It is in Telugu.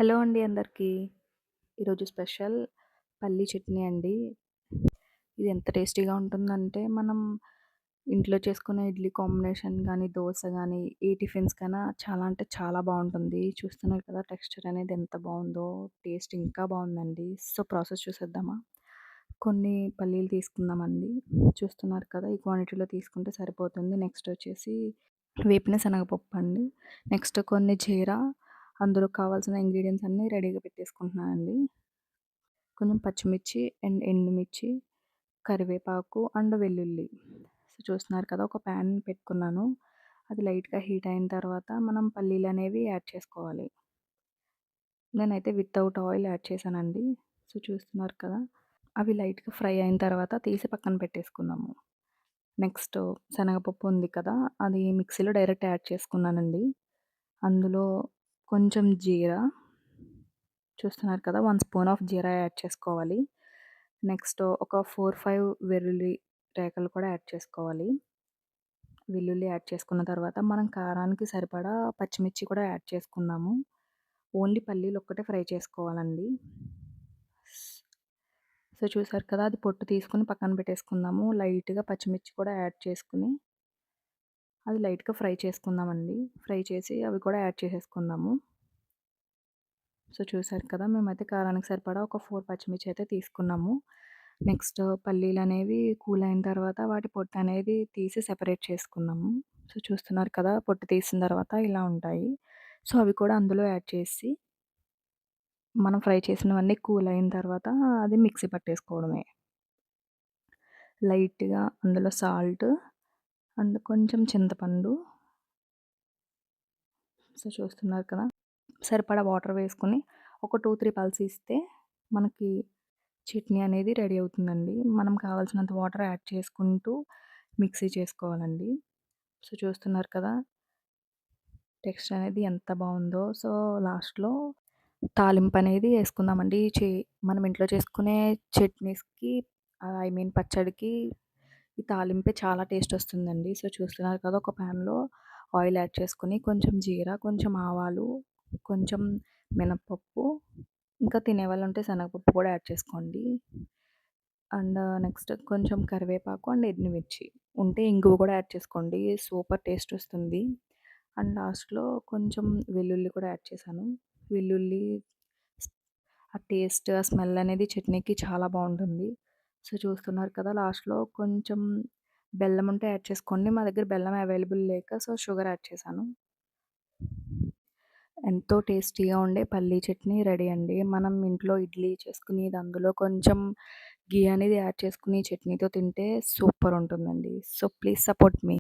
హలో అండి అందరికీ. ఈరోజు స్పెషల్ పల్లీ చట్నీ అండి. ఇది ఎంత టేస్టీగా ఉంటుందంటే, మనం ఇంట్లో చేసుకునే ఇడ్లీ కాంబినేషన్ గానీ, దోస గానీ, ఏ టిఫిన్స్‌కైనా చాలా అంటే చాలా బావుంటుంది. చూస్తున్నారు కదా టెక్స్చర్ అనేది ఎంత బావుందో, టేస్ట్ ఇంకా బావుందండి. సో, ప్రాసెస్ చూసేద్దామా? కొన్ని పల్లీలు తీసుకుందామండి. చూస్తున్నారు కదా! ఈ క్వాంటిటీలో తీసుకుంటే సరిపోతుంది. నెక్స్ట్ వచ్చేసి వేపిన శనగపప్పు అండి. నెక్స్ట్ కొన్ని జీరా, అందులో కావాల్సిన ఇంగ్రీడియెంట్స్ అన్నీ రెడీగా పెట్టేసుకుంటున్నానండి. కొంచెం పచ్చిమిర్చి అండ్ ఎండుమిర్చి, కరివేపాకు అండ్ వెల్లుల్లి. సో, చూస్తున్నారు కదా! ఒక ప్యాన్ పెట్టుకున్నాను. అది లైట్‌గా హీట్ అయిన తర్వాత మనం పల్లీలనేవి యాడ్ చేసుకోవాలి. నేనైతే వితౌట్ ఆయిల్ యాడ్ చేశానండి. సో, చూస్తున్నారు కదా! అవి లైట్‌గా ఫ్రై అయిన తర్వాత తీసి పక్కన పెట్టేసుకుందాము. నెక్స్ట్ శనగపప్పు ఉంది కదా! అది మిక్సీలో డైరెక్ట్ యాడ్ చేసుకున్నానండి. అందులో కొంచెం జీరా చూస్తున్నారు కదా! 1 స్పూన్ ఆఫ్ జీరా యాడ్ చేసుకోవాలి. నెక్స్ట్ ఒక 4, 5 వెల్లుల్లి రేఖలు కూడా యాడ్ చేసుకోవాలి. వెల్లుల్లి యాడ్ చేసుకున్న తర్వాత మనం కారానికి సరిపడా పచ్చిమిర్చి కూడా యాడ్ చేసుకుందాము. ఓన్లీ పల్లీలు ఒక్కటే ఫ్రై చేసుకోవాలండి. సో, చూసారు కదా! అది పొట్టు తీసుకొని పక్కన పెట్టేసుకుందాము. లైట్‌గా పచ్చిమిర్చి కూడా యాడ్ చేసుకొని, అది లైట్‌గా ఫ్రై చేసుకుందామండి. ఫ్రై చేసి అవి కూడా యాడ్ చేసేసుకుందాము. సో, చూసారు కదా! మేమైతే కారానికి సరిపడా ఒక 4 పచ్చిమిర్చి అయితే తీసుకున్నాము. నెక్స్ట్ పల్లీలనేవి కూల్ అయిన తర్వాత వాటి పొట్టనేది తీసి సెపరేట్ చేసుకున్నాము. సో, చూస్తున్నారు కదా! పొట్టు తీసిన తర్వాత ఇలా ఉంటాయి. సో, అవి కూడా అందులో యాడ్ చేసి, మనం ఫ్రై చేసినవన్నీ కూల్ అయిన తర్వాత అది మిక్సీ పట్టేసుకోవడమే. లైట్‌గా అందులో సాల్ట్ అండ్ కొంచెం చింతపండు. సో, చూస్తున్నారు కదా! సరిపడా వాటర్ వేసుకొని ఒక 2, 3 పల్స్ ఇస్తే మనకి చట్నీ అనేది రెడీ అవుతుందండి. మనం కావాల్సినంత వాటర్ యాడ్ చేసుకుంటూ మిక్సీ చేసుకోవాలండి. సో, చూస్తున్నారు కదా! టెక్స్చర్ అనేది ఎంత బావుందో. సో, లాస్ట్‌లో తాలింపనేది యేసుకుందామండి. మనం ఇంట్లో చేసుకునే చట్నీస్‌కి ఐ మీన్ పచ్చడికి ఈ తాలింపే చాలా టేస్టొస్తుందండి. సో, చూస్తున్నారు కదా! ఒక ప్యాన్‌లో ఆయిల్ యాడ్ చేసుకొని కొంచెం జీరా, కొంచెం ఆవాలు, కొంచెం మినపప్పు, ఇంకా తినేవాళ్ళుంటే శనగపప్పు కూడా యాడ్ చేసుకోండి. అండ్ నెక్స్ట్ కొంచెం కరివేపాకు అండ్ ఎండుమిర్చి. ఉంటే ఇంగువ కూడా యాడ్ చేసుకోండి. సూపర్ టేస్టొస్తుంది. అండ్ లాస్ట్‌లో కొంచెం వెల్లుల్లి కూడా యాడ్ చేశాను. వెల్లుల్లి స్ ఆ టేస్ట్, ఆ స్మెల్ అనేది చట్నీకి చాలా బావుంటుంది. సో, చూస్తున్నారు కదా! లాస్ట్‌లో కొంచెం బెల్లం ఉంటే యాడ్ చేసుకోండి. మా దగ్గర బెల్లం అవైలబుల్ లేక సో, షుగర్ యాడ్ చేశాను. ఎంతో టేస్టీగా ఉండే పల్లీ చట్నీ రెడీ అండి. మనం ఇంట్లో ఇడ్లీ చేసుకుని అందులో కొంచెం ఘీ అనేది యాడ్ చేసుకొని చట్నీతో తింటే సూపర్ ఉంటుందండి. So, please support me.